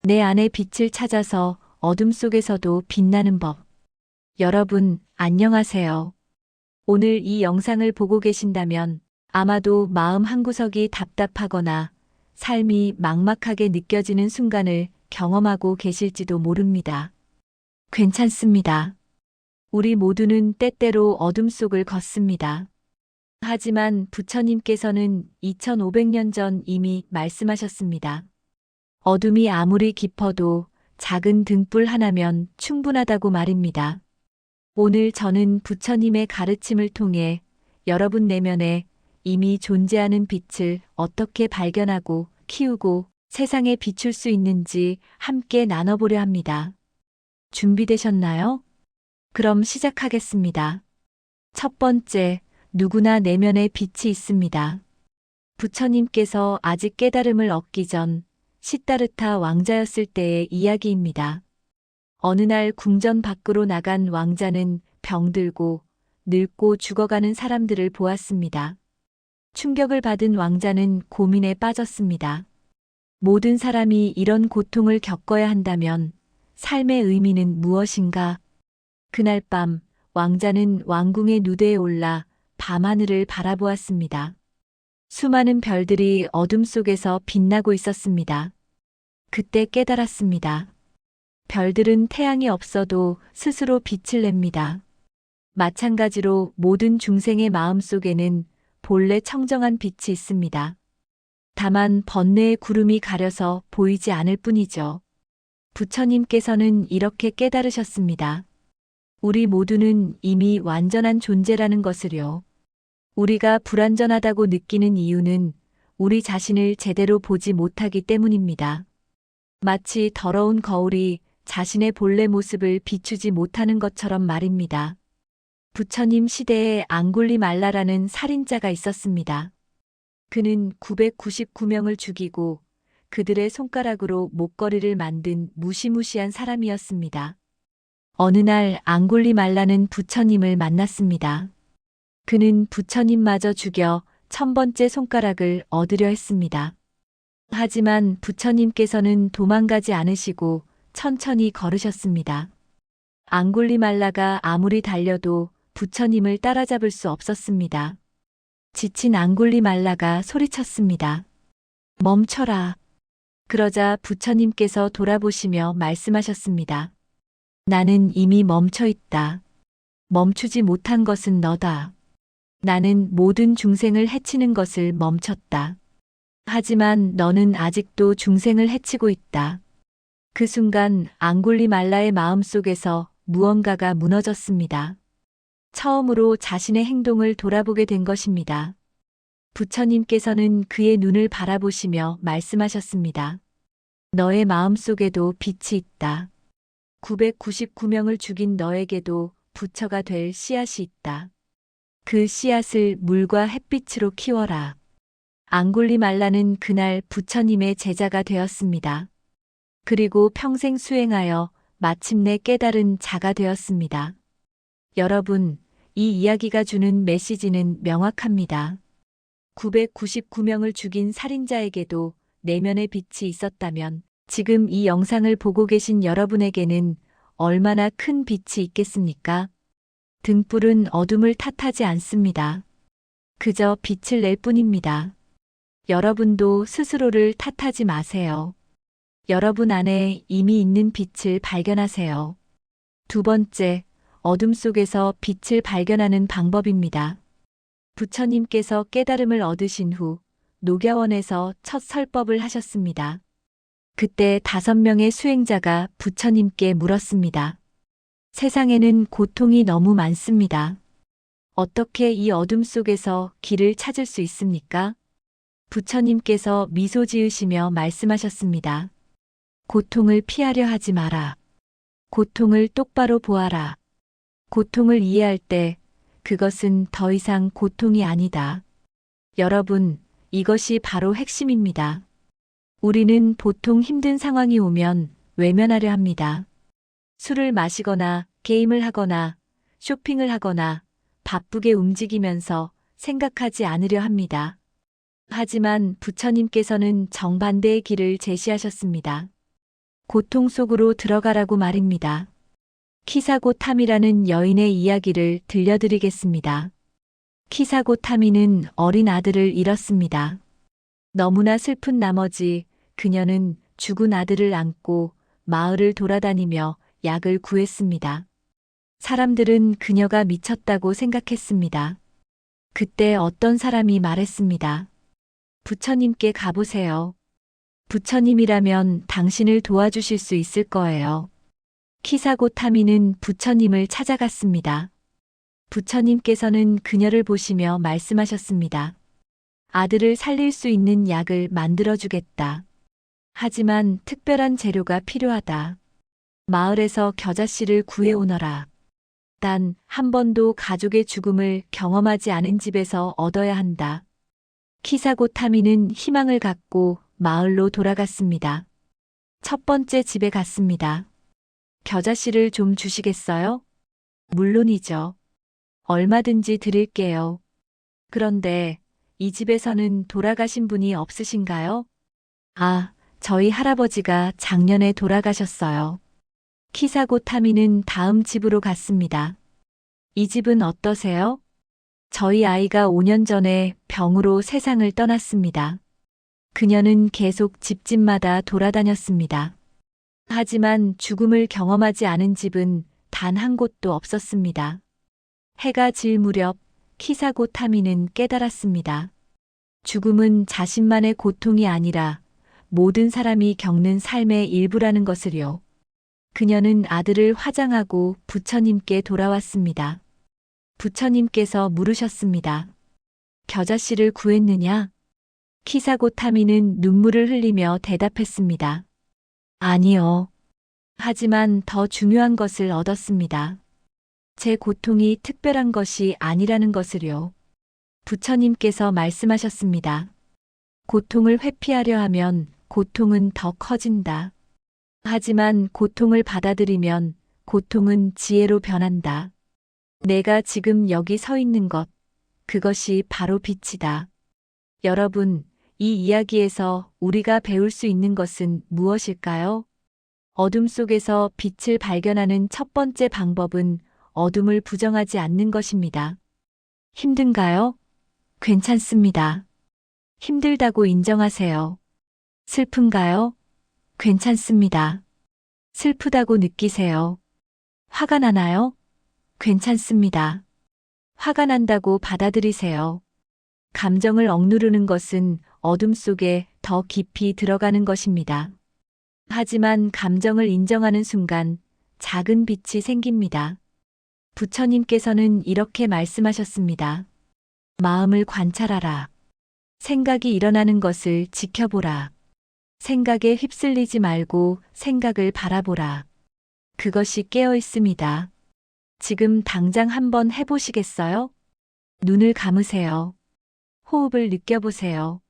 내 안의 빛을 찾아서 어둠 속에서도 빛나는 법. 여러분, 안녕하세요. 오늘 이 영상을 보고 계신다면 아마도 마음 한구석이 답답하거나 삶이 막막하게 느껴지는 순간을 경험하고 계실지도 모릅니다. 괜찮습니다. 우리 모두는 때때로 어둠 속을 걷습니다. 하지만 부처님께서는 2500년 전 이미 말씀하셨습니다. 어둠이 아무리 깊어도 작은 등불 하나면 충분하다고 말입니다. 오늘 저는 부처님의 가르침을 통해 여러분 내면에 이미 존재하는 빛을 어떻게 발견하고 키우고 세상에 비출 수 있는지 함께 나눠보려 합니다. 준비되셨나요? 그럼 시작하겠습니다. 첫 번째, 누구나 내면에 빛이 있습니다. 부처님께서 아직 깨달음을 얻기 전 시다르타 왕자였을 때의 이야기입니다. 어느 날 궁전 밖으로 나간 왕자는 병들고 늙고 죽어가는 사람들을 보았습니다. 충격을 받은 왕자는 고민에 빠졌습니다. 모든 사람이 이런 고통을 겪어야 한다면 삶의 의미는 무엇인가? 그날 밤 왕자는 왕궁의 누대에 올라 밤하늘을 바라보았습니다. 수많은 별들이 어둠 속에서 빛나고 있었습니다. 그때 깨달았습니다. 별들은 태양이 없어도 스스로 빛을 냅니다. 마찬가지로 모든 중생의 마음 속에는 본래 청정한 빛이 있습니다. 다만 번뇌의 구름이 가려서 보이지 않을 뿐이죠. 부처님께서는 이렇게 깨달으셨습니다. 우리 모두는 이미 완전한 존재라는 것을요. 우리가 불완전하다고 느끼는 이유는 우리 자신을 제대로 보지 못하기 때문입니다. 마치 더러운 거울이 자신의 본래 모습을 비추지 못하는 것처럼 말입니다. 부처님 시대에 앙굴리말라라는 살인자가 있었습니다. 그는 999명을 죽이고 그들의 손가락으로 목걸이를 만든 무시무시한 사람이었습니다. 어느 날 앙굴리말라는 부처님을 만났습니다. 그는 부처님마저 죽여 1000번째 손가락을 얻으려 했습니다. 하지만 부처님께서는 도망가지 않으시고 천천히 걸으셨습니다. 앙굴리말라가 아무리 달려도 부처님을 따라잡을 수 없었습니다. 지친 앙굴리말라가 소리쳤습니다. 멈춰라. 그러자 부처님께서 돌아보시며 말씀하셨습니다. 나는 이미 멈춰 있다. 멈추지 못한 것은 너다. 나는 모든 중생을 해치는 것을 멈췄다. 하지만 너는 아직도 중생을 해치고 있다. 그 순간 앙굴리말라의 마음속에서 무언가가 무너졌습니다. 처음으로 자신의 행동을 돌아보게 된 것입니다. 부처님께서는 그의 눈을 바라보시며 말씀하셨습니다. 너의 마음속에도 빛이 있다. 999명을 죽인 너에게도 부처가 될 씨앗이 있다. 그 씨앗을 물과 햇빛으로 키워라. 앙굴리말라는 그날 부처님의 제자가 되었습니다. 그리고 평생 수행하여 마침내 깨달은 자가 되었습니다. 여러분, 이 이야기가 주는 메시지는 명확합니다. 999명을 죽인 살인자에게도 내면의 빛이 있었다면 지금 이 영상을 보고 계신 여러분에게는 얼마나 큰 빛이 있겠습니까? 등불은 어둠을 탓하지 않습니다. 그저 빛을 낼 뿐입니다. 여러분도 스스로를 탓하지 마세요. 여러분 안에 이미 있는 빛을 발견하세요. 두 번째, 어둠 속에서 빛을 발견하는 방법입니다. 부처님께서 깨달음을 얻으신 후 녹야원에서 첫 설법을 하셨습니다. 그때 5명의 수행자가 부처님께 물었습니다. 세상에는 고통이 너무 많습니다. 어떻게 이 어둠 속에서 길을 찾을 수 있습니까? 부처님께서 미소 지으시며 말씀하셨습니다. 고통을 피하려 하지 마라. 고통을 똑바로 보아라. 고통을 이해할 때 그것은 더 이상 고통이 아니다. 여러분, 이것이 바로 핵심입니다. 우리는 보통 힘든 상황이 오면 외면하려 합니다. 술을 마시거나 게임을 하거나 쇼핑을 하거나 바쁘게 움직이면서 생각하지 않으려 합니다. 하지만 부처님께서는 정반대의 길을 제시하셨습니다. 고통 속으로 들어가라고 말입니다. 키사고 타미라는 여인의 이야기를 들려드리겠습니다. 키사고 타미는 어린 아들을 잃었습니다. 너무나 슬픈 나머지 그녀는 죽은 아들을 안고 마을을 돌아다니며 약을 구했습니다. 사람들은 그녀가 미쳤다고 생각했습니다. 그때 어떤 사람이 말했습니다. 부처님께 가보세요. 부처님이라면 당신을 도와주실 수 있을 거예요. 키사고 타미는 부처님을 찾아갔습니다. 부처님께서는 그녀를 보시며 말씀하셨습니다. 아들을 살릴 수 있는 약을 만들어주겠다. 하지만 특별한 재료가 필요하다. 마을에서 겨자씨를 구해오너라. 단 한 번도 가족의 죽음을 경험하지 않은 집에서 얻어야 한다. 키사고 타미는 희망을 갖고 마을로 돌아갔습니다. 첫 번째 집에 갔습니다. 겨자씨를 좀 주시겠어요? 물론이죠. 얼마든지 드릴게요. 그런데 이 집에서는 돌아가신 분이 없으신가요? 아, 저희 할아버지가 작년에 돌아가셨어요. 키사고 타미는 다음 집으로 갔습니다. 이 집은 어떠세요? 저희 아이가 5년 전에 병으로 세상을 떠났습니다. 그녀는 계속 집집마다 돌아다녔습니다. 하지만 죽음을 경험하지 않은 집은 단 한 곳도 없었습니다. 해가 질 무렵 키사고 타미는 깨달았습니다. 죽음은 자신만의 고통이 아니라 모든 사람이 겪는 삶의 일부라는 것을요. 그녀는 아들을 화장하고 부처님께 돌아왔습니다. 부처님께서 물으셨습니다. 겨자씨를 구했느냐? 키사고 타미는 눈물을 흘리며 대답했습니다. 아니요. 하지만 더 중요한 것을 얻었습니다. 제 고통이 특별한 것이 아니라는 것을요. 부처님께서 말씀하셨습니다. 고통을 회피하려 하면 고통은 더 커진다. 하지만 고통을 받아들이면 고통은 지혜로 변한다. 내가 지금 여기 서 있는 것, 그것이 바로 빛이다. 여러분, 이 이야기에서 우리가 배울 수 있는 것은 무엇일까요? 어둠 속에서 빛을 발견하는 첫 번째 방법은 어둠을 부정하지 않는 것입니다. 힘든가요? 괜찮습니다. 힘들다고 인정하세요. 슬픈가요? 괜찮습니다. 슬프다고 느끼세요. 화가 나나요? 괜찮습니다. 화가 난다고 받아들이세요. 감정을 억누르는 것은 어둠 속에 더 깊이 들어가는 것입니다. 하지만 감정을 인정하는 순간 작은 빛이 생깁니다. 부처님께서는 이렇게 말씀하셨습니다. 마음을 관찰하라. 생각이 일어나는 것을 지켜보라. 생각에 휩쓸리지 말고 생각을 바라보라. 그것이 깨어 있습니다. 지금 당장 한번 해보시겠어요? 눈을 감으세요. 호흡을 느껴보세요.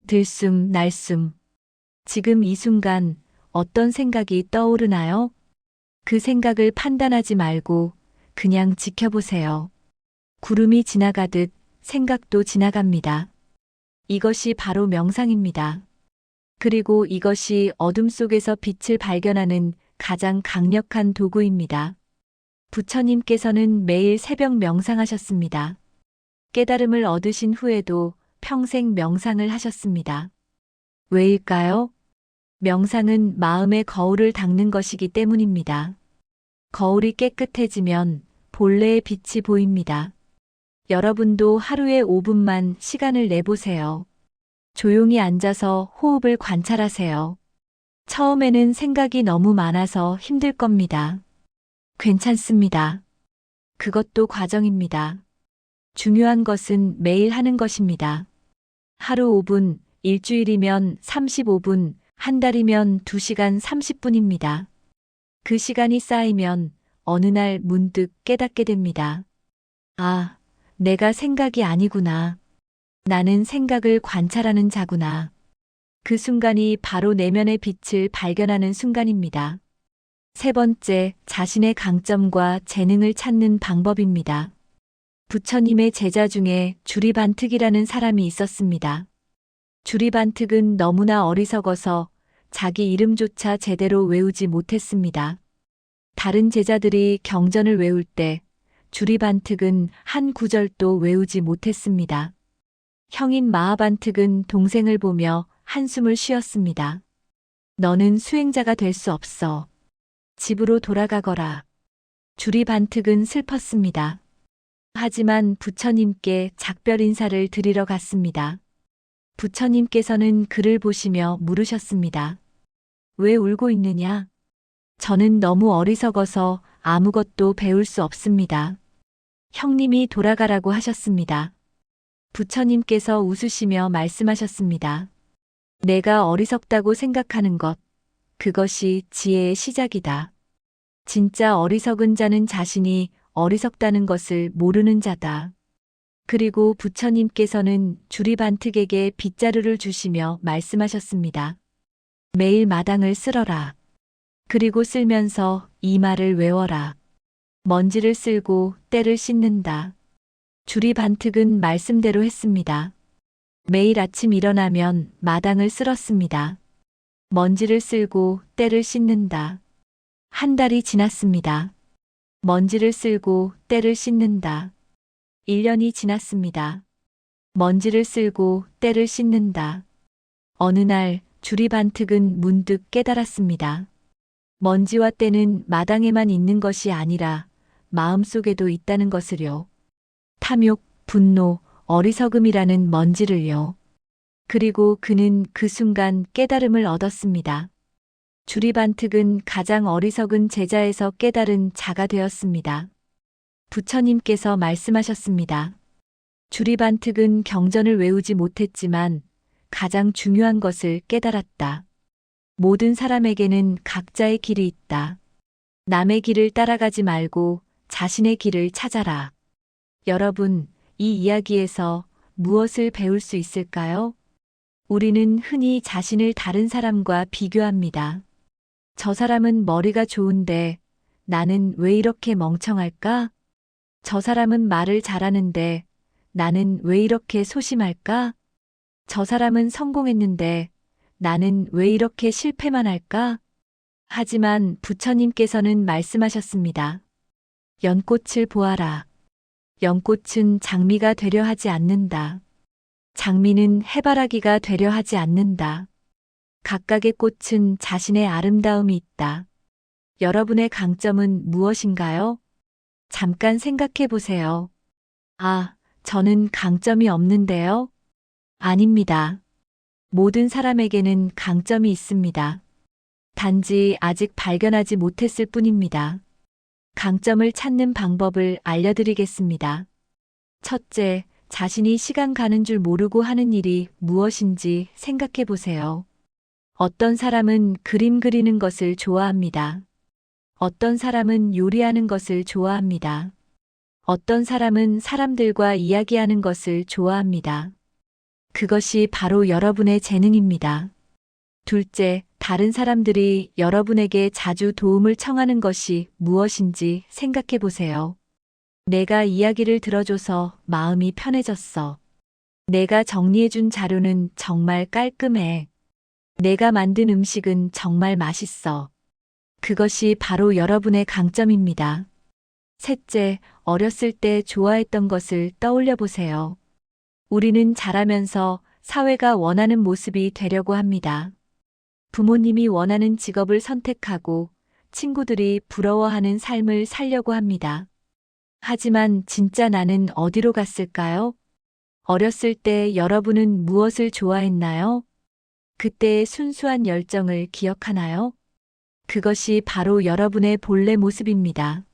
들숨, 날숨. 지금 이 순간 어떤 생각이 떠오르나요? 그 생각을 판단하지 말고 그냥 지켜보세요. 구름이 지나가듯 생각도 지나갑니다. 이것이 바로 명상입니다. 그리고 이것이 어둠 속에서 빛을 발견하는 가장 강력한 도구입니다. 부처님께서는 매일 새벽 명상하셨습니다. 깨달음을 얻으신 후에도 평생 명상을 하셨습니다. 왜일까요? 명상은 마음의 거울을 닦는 것이기 때문입니다. 거울이 깨끗해지면 본래의 빛이 보입니다. 여러분도 하루에 5분만 시간을 내보세요. 조용히 앉아서 호흡을 관찰하세요. 처음에는 생각이 너무 많아서 힘들 겁니다. 괜찮습니다. 그것도 과정입니다. 중요한 것은 매일 하는 것입니다. 하루 5분, 일주일이면 35분, 한 달이면 2시간 30분입니다. 그 시간이 쌓이면 어느 날 문득 깨닫게 됩니다. 아, 내가 생각이 아니구나. 나는 생각을 관찰하는 자구나. 그 순간이 바로 내면의 빛을 발견하는 순간입니다. 세 번째, 자신의 강점과 재능을 찾는 방법입니다. 부처님의 제자 중에 주리반특이라는 사람이 있었습니다. 주리반특은 너무나 어리석어서 자기 이름조차 제대로 외우지 못했습니다. 다른 제자들이 경전을 외울 때 주리반특은 한 구절도 외우지 못했습니다. 형인 마하반특은 동생을 보며 한숨을 쉬었습니다. 너는 수행자가 될 수 없어. 집으로 돌아가거라. 주리반특은 슬펐습니다. 하지만 부처님께 작별 인사를 드리러 갔습니다. 부처님께서는 그를 보시며 물으셨습니다. 왜 울고 있느냐? 저는 너무 어리석어서 아무것도 배울 수 없습니다. 형님이 돌아가라고 하셨습니다. 부처님께서 웃으시며 말씀하셨습니다. 내가 어리석다고 생각하는 것, 그것이 지혜의 시작이다. 진짜 어리석은 자는 자신이 어리석다는 것을 모르는 자다. 그리고 부처님께서는 주리반특에게 빗자루를 주시며 말씀하셨습니다. 매일 마당을 쓸어라. 그리고 쓸면서 이 말을 외워라. 먼지를 쓸고 때를 씻는다. 주리반특은 말씀대로 했습니다. 매일 아침 일어나면 마당을 쓸었습니다. 먼지를 쓸고 때를 씻는다. 한 달이 지났습니다. 먼지를 쓸고 때를 씻는다. 1년이 지났습니다. 먼지를 쓸고 때를 씻는다. 어느 날 주리반특은 문득 깨달았습니다. 먼지와 때는 마당에만 있는 것이 아니라 마음속에도 있다는 것을요. 탐욕, 분노, 어리석음이라는 먼지를요. 그리고 그는 그 순간 깨달음을 얻었습니다. 주리반특은 가장 어리석은 제자에서 깨달은 자가 되었습니다. 부처님께서 말씀하셨습니다. 주리반특은 경전을 외우지 못했지만 가장 중요한 것을 깨달았다. 모든 사람에게는 각자의 길이 있다. 남의 길을 따라가지 말고 자신의 길을 찾아라. 여러분, 이 이야기에서 무엇을 배울 수 있을까요? 우리는 흔히 자신을 다른 사람과 비교합니다. 저 사람은 머리가 좋은데 나는 왜 이렇게 멍청할까? 저 사람은 말을 잘하는데 나는 왜 이렇게 소심할까? 저 사람은 성공했는데 나는 왜 이렇게 실패만 할까? 하지만 부처님께서는 말씀하셨습니다. 연꽃을 보아라. 연꽃은 장미가 되려 하지 않는다. 장미는 해바라기가 되려 하지 않는다. 각각의 꽃은 자신의 아름다움이 있다. 여러분의 강점은 무엇인가요? 잠깐 생각해 보세요. 아, 저는 강점이 없는데요? 아닙니다. 모든 사람에게는 강점이 있습니다. 단지 아직 발견하지 못했을 뿐입니다. 강점을 찾는 방법을 알려드리겠습니다. 첫째, 자신이 시간 가는 줄 모르고 하는 일이 무엇인지 생각해 보세요. 어떤 사람은 그림 그리는 것을 좋아합니다. 어떤 사람은 요리하는 것을 좋아합니다. 어떤 사람은 사람들과 이야기하는 것을 좋아합니다. 그것이 바로 여러분의 재능입니다. 둘째, 다른 사람들이 여러분에게 자주 도움을 청하는 것이 무엇인지 생각해 보세요. 내가 이야기를 들어줘서 마음이 편해졌어. 내가 정리해준 자료는 정말 깔끔해. 내가 만든 음식은 정말 맛있어. 그것이 바로 여러분의 강점입니다. 셋째, 어렸을 때 좋아했던 것을 떠올려 보세요. 우리는 자라면서 사회가 원하는 모습이 되려고 합니다. 부모님이 원하는 직업을 선택하고 친구들이 부러워하는 삶을 살려고 합니다. 하지만 진짜 나는 어디로 갔을까요? 어렸을 때 여러분은 무엇을 좋아했나요? 그때의 순수한 열정을 기억하나요? 그것이 바로 여러분의 본래 모습입니다.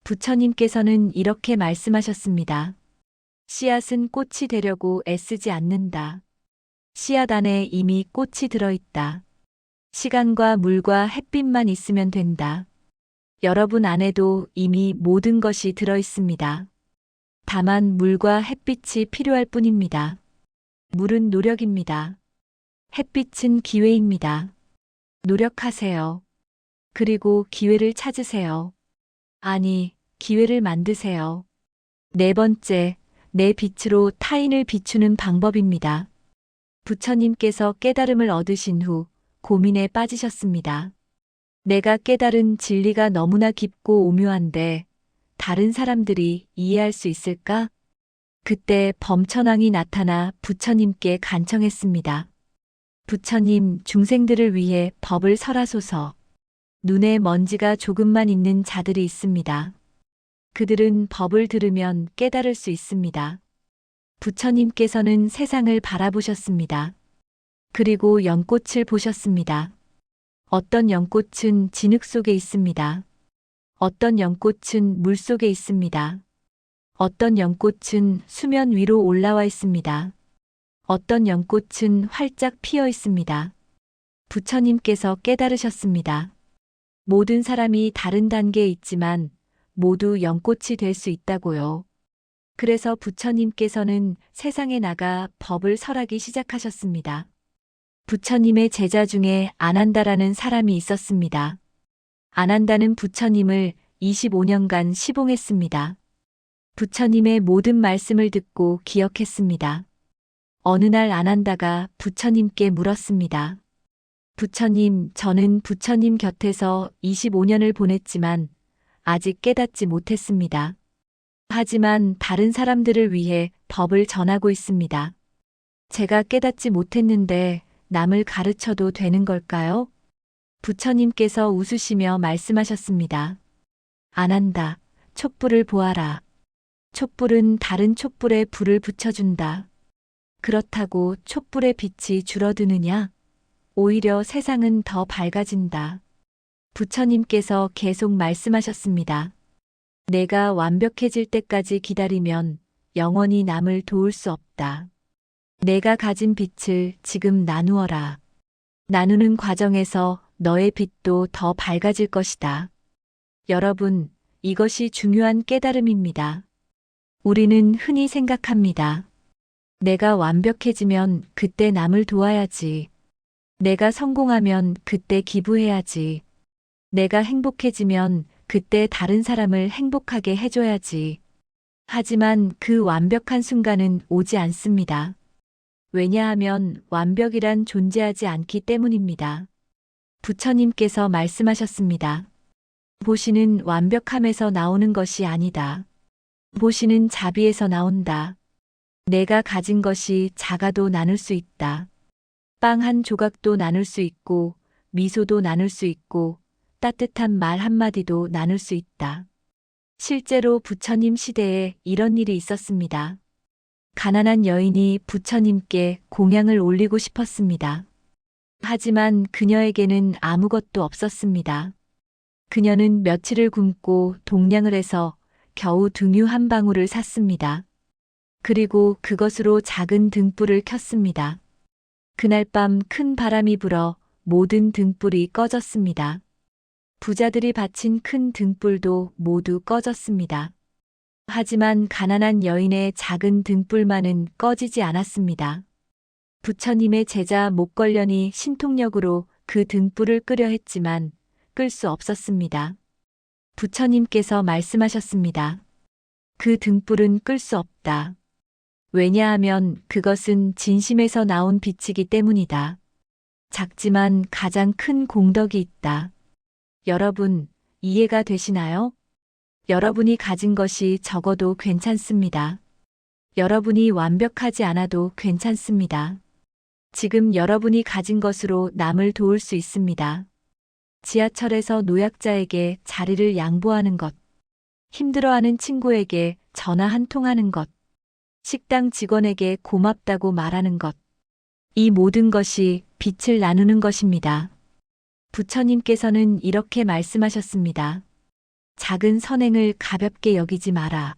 부처님께서는 이렇게 말씀하셨습니다. 씨앗은 꽃이 되려고 애쓰지 않는다. 씨앗 안에 이미 꽃이 들어있다. 시간과 물과 햇빛만 있으면 된다. 여러분 안에도 이미 모든 것이 들어있습니다. 다만 물과 햇빛이 필요할 뿐입니다. 물은 노력입니다. 햇빛은 기회입니다. 노력하세요. 그리고 기회를 찾으세요. 아니, 기회를 만드세요. 네 번째, 내 빛으로 타인을 비추는 방법입니다. 부처님께서 깨달음을 얻으신 후 고민에 빠지셨습니다. 내가 깨달은 진리가 너무나 깊고 오묘한데 다른 사람들이 이해할 수 있을까? 그때 범천왕이 나타나 부처님께 간청했습니다. 부처님, 중생들을 위해 법을 설하소서. 눈에 먼지가 조금만 있는 자들이 있습니다. 그들은 법을 들으면 깨달을 수 있습니다. 부처님께서는 세상을 바라보셨습니다. 그리고 연꽃을 보셨습니다. 어떤 연꽃은 진흙 속에 있습니다. 어떤 연꽃은 물 속에 있습니다. 어떤 연꽃은 수면 위로 올라와 있습니다. 어떤 연꽃은 활짝 피어 있습니다. 부처님께서 깨달으셨습니다. 모든 사람이 다른 단계에 있지만 모두 연꽃이 될 수 있다고요. 그래서 부처님께서는 세상에 나가 법을 설하기 시작하셨습니다. 부처님의 제자 중에 아난다라는 사람이 있었습니다. 아난다는 부처님을 25년간 시봉했습니다. 부처님의 모든 말씀을 듣고 기억했습니다. 어느 날 아난다가 부처님께 물었습니다. 부처님, 저는 부처님 곁에서 25년을 보냈지만 아직 깨닫지 못했습니다. 하지만 다른 사람들을 위해 법을 전하고 있습니다. 제가 깨닫지 못했는데 남을 가르쳐도 되는 걸까요? 부처님께서 웃으시며 말씀하셨습니다. 아난다, 촛불을 보아라. 촛불은 다른 촛불에 불을 붙여준다. 그렇다고 촛불의 빛이 줄어드느냐? 오히려 세상은 더 밝아진다. 부처님께서 계속 말씀하셨습니다. 내가 완벽해질 때까지 기다리면 영원히 남을 도울 수 없다. 내가 가진 빛을 지금 나누어라. 나누는 과정에서 너의 빛도 더 밝아질 것이다. 여러분, 이것이 중요한 깨달음입니다. 우리는 흔히 생각합니다. 내가 완벽해지면 그때 남을 도와야지. 내가 성공하면 그때 기부해야지. 내가 행복해지면 그때 다른 사람을 행복하게 해줘야지. 하지만 그 완벽한 순간은 오지 않습니다. 왜냐하면 완벽이란 존재하지 않기 때문입니다. 부처님께서 말씀하셨습니다. 보시는 완벽함에서 나오는 것이 아니다. 보시는 자비에서 나온다. 내가 가진 것이 작아도 나눌 수 있다. 빵 한 조각도 나눌 수 있고, 미소도 나눌 수 있고, 따뜻한 말 한마디도 나눌 수 있다. 실제로 부처님 시대에 이런 일이 있었습니다. 가난한 여인이 부처님께 공양을 올리고 싶었습니다. 하지만 그녀에게는 아무것도 없었습니다. 그녀는 며칠을 굶고 동냥을 해서 겨우 등유 한 방울을 샀습니다. 그리고 그것으로 작은 등불을 켰습니다. 그날 밤 큰 바람이 불어 모든 등불이 꺼졌습니다. 부자들이 바친 큰 등불도 모두 꺼졌습니다. 하지만 가난한 여인의 작은 등불만은 꺼지지 않았습니다. 부처님의 제자 목걸련이 신통력으로 그 등불을 끄려 했지만 끌 수 없었습니다. 부처님께서 말씀하셨습니다. 그 등불은 끌 수 없다. 왜냐하면 그것은 진심에서 나온 빛이기 때문이다. 작지만 가장 큰 공덕이 있다. 여러분, 이해가 되시나요? 여러분이 가진 것이 적어도 괜찮습니다. 여러분이 완벽하지 않아도 괜찮습니다. 지금 여러분이 가진 것으로 남을 도울 수 있습니다. 지하철에서 노약자에게 자리를 양보하는 것, 힘들어하는 친구에게 전화 한 통 하는 것, 식당 직원에게 고맙다고 말하는 것. 이 모든 것이 빛을 나누는 것입니다. 부처님께서는 이렇게 말씀하셨습니다. 작은 선행을 가볍게 여기지 마라.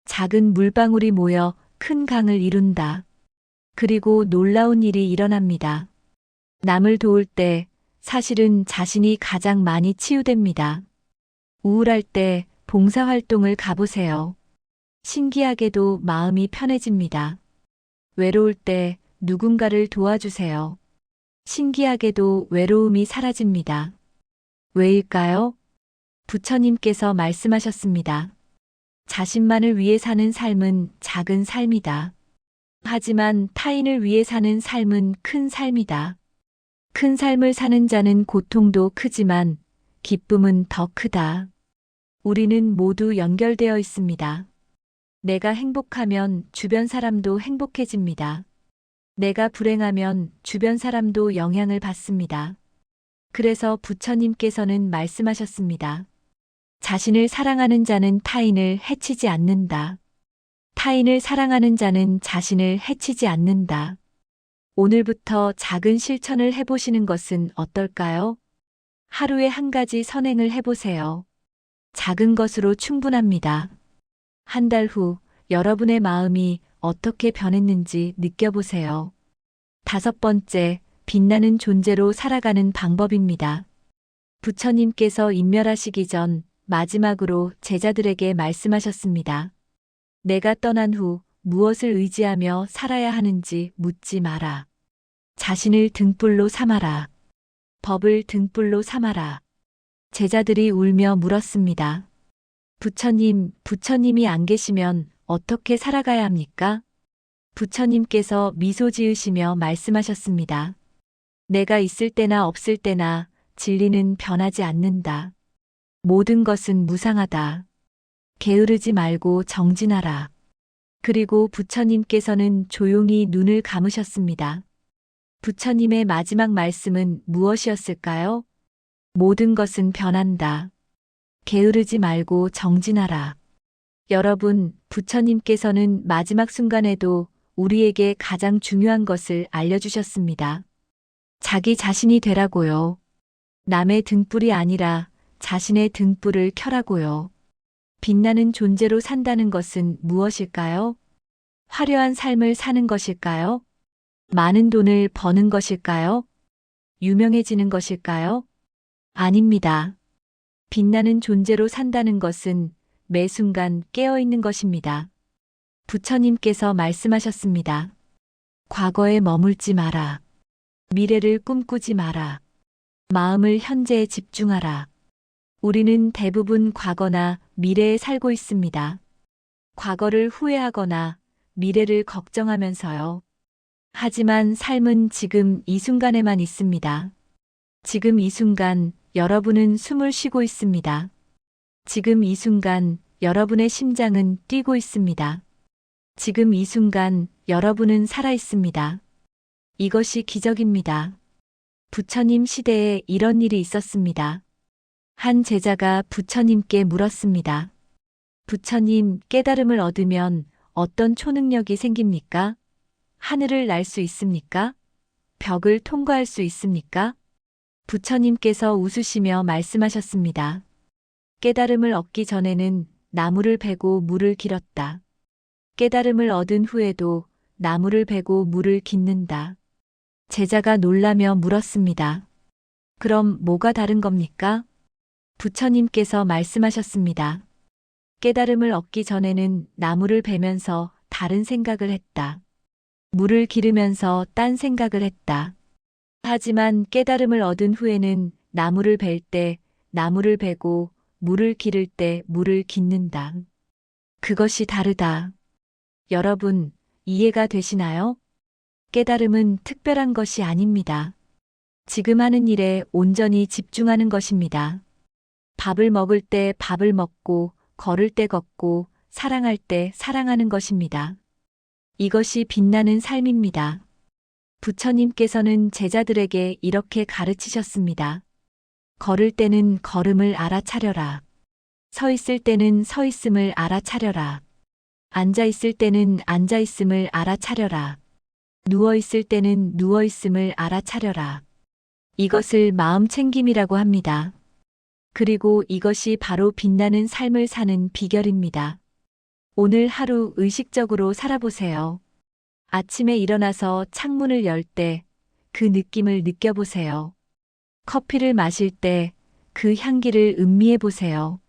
작은 물방울이 모여 큰 강을 이룬다. 그리고 놀라운 일이 일어납니다. 남을 도울 때 사실은 자신이 가장 많이 치유됩니다. 우울할 때 봉사활동을 가보세요. 신기하게도 마음이 편해집니다. 외로울 때 누군가를 도와주세요. 신기하게도 외로움이 사라집니다. 왜일까요? 부처님께서 말씀하셨습니다. 자신만을 위해 사는 삶은 작은 삶이다. 하지만 타인을 위해 사는 삶은 큰 삶이다. 큰 삶을 사는 자는 고통도 크지만 기쁨은 더 크다. 우리는 모두 연결되어 있습니다. 내가 행복하면 주변 사람도 행복해집니다. 내가 불행하면 주변 사람도 영향을 받습니다. 그래서 부처님께서는 말씀하셨습니다. 자신을 사랑하는 자는 타인을 해치지 않는다. 타인을 사랑하는 자는 자신을 해치지 않는다. 오늘부터 작은 실천을 해보시는 것은 어떨까요? 하루에 한 가지 선행을 해보세요. 작은 것으로 충분합니다. 한 달 후 여러분의 마음이 어떻게 변했는지 느껴보세요. 5번째, 빛나는 존재로 살아가는 방법입니다. 부처님께서 인멸하시기 전 마지막으로 제자들에게 말씀하셨습니다. 내가 떠난 후 무엇을 의지하며 살아야 하는지 묻지 마라. 자신을 등불로 삼아라. 법을 등불로 삼아라. 제자들이 울며 물었습니다. 부처님이 안 계시면 어떻게 살아가야 합니까? 부처님께서 미소 지으시며 말씀하셨습니다. 내가 있을 때나 없을 때나 진리는 변하지 않는다. 모든 것은 무상하다. 게으르지 말고 정진하라. 그리고 부처님께서는 조용히 눈을 감으셨습니다. 부처님의 마지막 말씀은 무엇이었을까요? 모든 것은 변한다. 게으르지 말고 정진하라. 여러분, 부처님께서는 마지막 순간에도 우리에게 가장 중요한 것을 알려주셨습니다. 자기 자신이 되라고요. 남의 등불이 아니라 자신의 등불을 켜라고요. 빛나는 존재로 산다는 것은 무엇일까요? 화려한 삶을 사는 것일까요? 많은 돈을 버는 것일까요? 유명해지는 것일까요? 아닙니다. 빛나는 존재로 산다는 것은 매 순간 깨어있는 것입니다. 부처님께서 말씀하셨습니다. 과거에 머물지 마라. 미래를 꿈꾸지 마라. 마음을 현재에 집중하라. 우리는 대부분 과거나 미래에 살고 있습니다. 과거를 후회하거나 미래를 걱정하면서요. 하지만 삶은 지금 이 순간에만 있습니다. 지금 이 순간 여러분은 숨을 쉬고 있습니다. 지금 이 순간 여러분의 심장은 뛰고 있습니다. 지금 이 순간 여러분은 살아 있습니다. 이것이 기적입니다. 부처님 시대에 이런 일이 있었습니다. 한 제자가 부처님께 물었습니다. 부처님, 깨달음을 얻으면 어떤 초능력이 생깁니까? 하늘을 날 수 있습니까? 벽을 통과할 수 있습니까? 부처님께서 웃으시며 말씀하셨습니다. 깨달음을 얻기 전에는 나무를 베고 물을 길었다. 깨달음을 얻은 후에도 나무를 베고 물을 깃는다. 제자가 놀라며 물었습니다. 그럼 뭐가 다른 겁니까? 부처님께서 말씀하셨습니다. 깨달음을 얻기 전에는 나무를 베면서 다른 생각을 했다. 물을 기르면서 딴 생각을 했다. 하지만 깨달음을 얻은 후에는 나무를 벨 때 나무를 베고 물을 기를 때 물을 깃는다. 그것이 다르다. 여러분, 이해가 되시나요? 깨달음은 특별한 것이 아닙니다. 지금 하는 일에 온전히 집중하는 것입니다. 밥을 먹을 때 밥을 먹고, 걸을 때 걷고, 사랑할 때 사랑하는 것입니다. 이것이 빛나는 삶입니다. 부처님께서는 제자들에게 이렇게 가르치셨습니다. 걸을 때는 걸음을 알아차려라. 서 있을 때는 서 있음을 알아차려라. 앉아 있을 때는 앉아 있음을 알아차려라. 누워 있을 때는 누워 있음을 알아차려라. 이것을 마음 챙김이라고 합니다. 그리고 이것이 바로 빛나는 삶을 사는 비결입니다. 오늘 하루 의식적으로 살아보세요. 아침에 일어나서 창문을 열 때 그 느낌을 느껴보세요. 커피를 마실 때 그 향기를 음미해 보세요.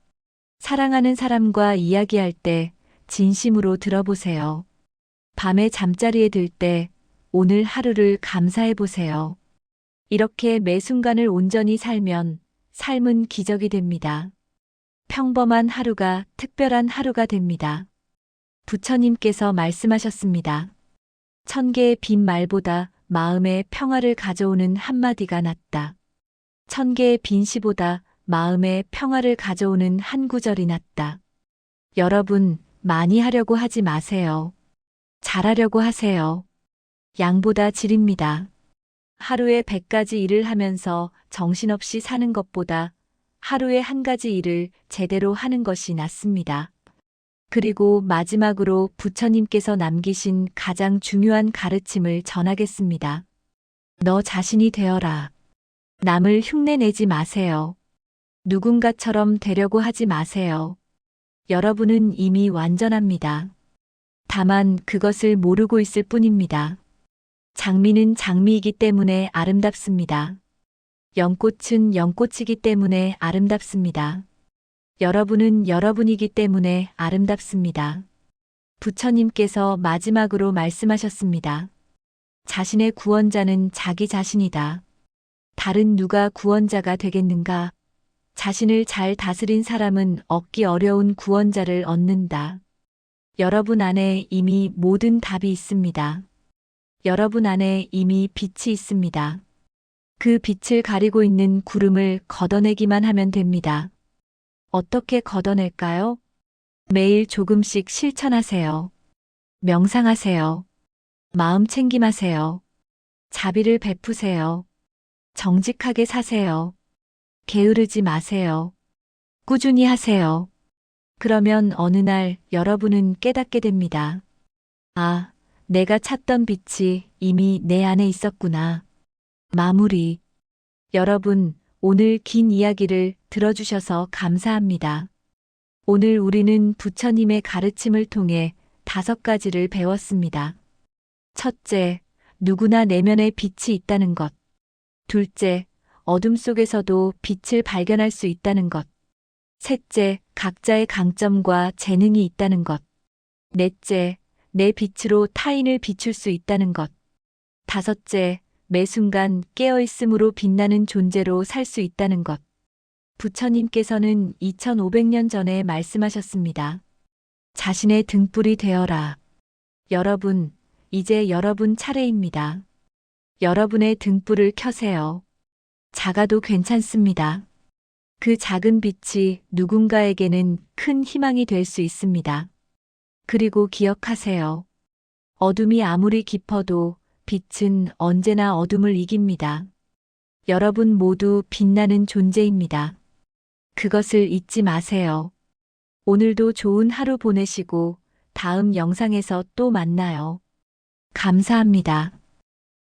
사랑하는 사람과 이야기할 때 진심으로 들어보세요. 밤에 잠자리에 들 때 오늘 하루를 감사해 보세요. 이렇게 매 순간을 온전히 살면 삶은 기적이 됩니다. 평범한 하루가 특별한 하루가 됩니다. 부처님께서 말씀하셨습니다. 1000개의 빈 말보다 마음에 평화를 가져오는 한마디가 낫다. 1000개의 빈 시보다 마음에 평화를 가져오는 한 구절이 낫다. 여러분, 많이 하려고 하지 마세요. 잘하려고 하세요. 양보다 질입니다. 하루에 100가지 일을 하면서 정신없이 사는 것보다 하루에 한 가지 일을 제대로 하는 것이 낫습니다. 그리고 마지막으로 부처님께서 남기신 가장 중요한 가르침을 전하겠습니다. 너 자신이 되어라. 남을 흉내내지 마세요. 누군가처럼 되려고 하지 마세요. 여러분은 이미 완전합니다. 다만 그것을 모르고 있을 뿐입니다. 장미는 장미이기 때문에 아름답습니다. 연꽃은 연꽃이기 때문에 아름답습니다. 여러분은 여러분이기 때문에 아름답습니다. 부처님께서 마지막으로 말씀하셨습니다. 자신의 구원자는 자기 자신이다. 다른 누가 구원자가 되겠는가? 자신을 잘 다스린 사람은 얻기 어려운 구원자를 얻는다. 여러분 안에 이미 모든 답이 있습니다. 여러분 안에 이미 빛이 있습니다. 그 빛을 가리고 있는 구름을 걷어내기만 하면 됩니다. 어떻게 걷어낼까요? 매일 조금씩 실천하세요. 명상하세요. 마음 챙김하세요. 자비를 베푸세요. 정직하게 사세요. 게으르지 마세요. 꾸준히 하세요. 그러면 어느 날 여러분은 깨닫게 됩니다. 아, 내가 찾던 빛이 이미 내 안에 있었구나. 마무리. 여러분, 오늘 긴 이야기를 들어주셔서 감사합니다. 오늘 우리는 부처님의 가르침을 통해 5가지를 배웠습니다. 첫째, 누구나 내면에 빛이 있다는 것. 둘째, 어둠 속에서도 빛을 발견할 수 있다는 것. 셋째, 각자의 강점과 재능이 있다는 것. 넷째, 내 빛으로 타인을 비출 수 있다는 것. 다섯째, 매 순간 깨어있음으로 빛나는 존재로 살 수 있다는 것. 부처님께서는 2500년 전에 말씀하셨습니다. 자신의 등불이 되어라. 여러분, 이제 여러분 차례입니다. 여러분의 등불을 켜세요. 작아도 괜찮습니다. 그 작은 빛이 누군가에게는 큰 희망이 될 수 있습니다. 그리고 기억하세요. 어둠이 아무리 깊어도 빛은 언제나 어둠을 이깁니다. 여러분 모두 빛나는 존재입니다. 그것을 잊지 마세요. 오늘도 좋은 하루 보내시고 다음 영상에서 또 만나요. 감사합니다.